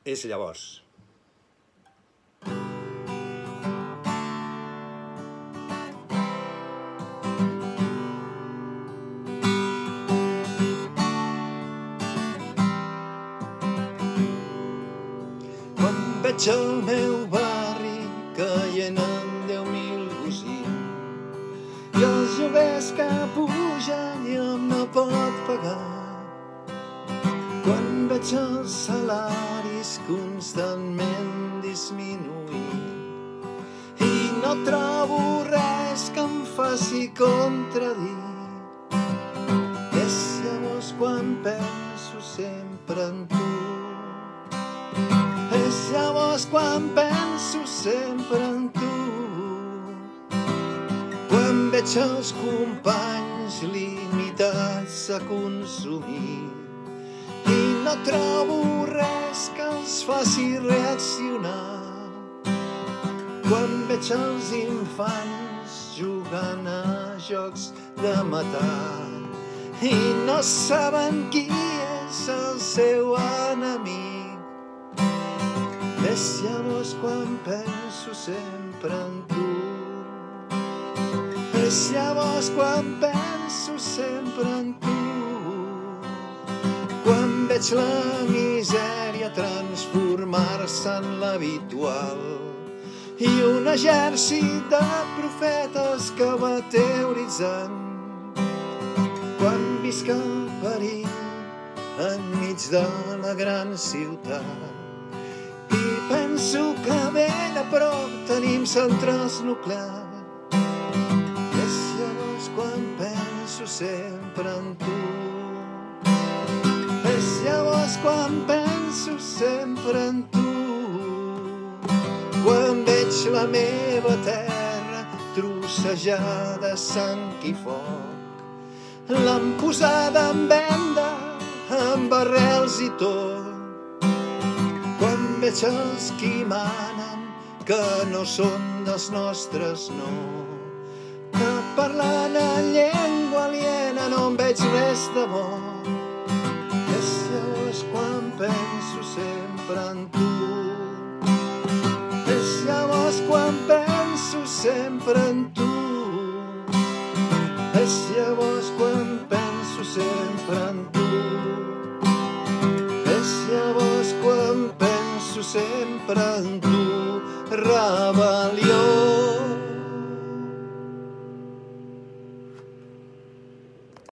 És llavors. Quan veig el meu barri caient en 10.000 bocins i els lloguers que pugen i hom no pot pagar, quan veig els salaris constantment disminuint i no trobo res que em faci contradir, és llavors quan penso sempre en tu. És llavors quan penso sempre en tu, quan veig els companys limitats a consumir i no trobo res que els faci reaccionar, quan veig els infants jugant a jocs de matar i no saben qui és el seu enemic. És llavors quan penso sempre en tu. És llavors quan penso sempre en tu. Quan veig la misèria transformar-se en l'habitual i un exèrcit de profetes que va teoritzant, quan visc el perill enmig de la gran ciutat i penso que ben a prop tenim centrals nuclears, és llavors quan penso sempre en tu. És llavors quan penso sempre en tu, quan veig la meva terra trossejada de sang i foc, l'han posada en venda amb arrels i tot, quan veig els qui manen que no són dels nostres, no, que parlant en llengua aliena no en veig res de bo. És llavors quan penso sempre en tu. És llavors quan penso sempre en tu. És llavors quan penso sempre en tu. És llavors quan penso sempre en tu. Rebel·lió.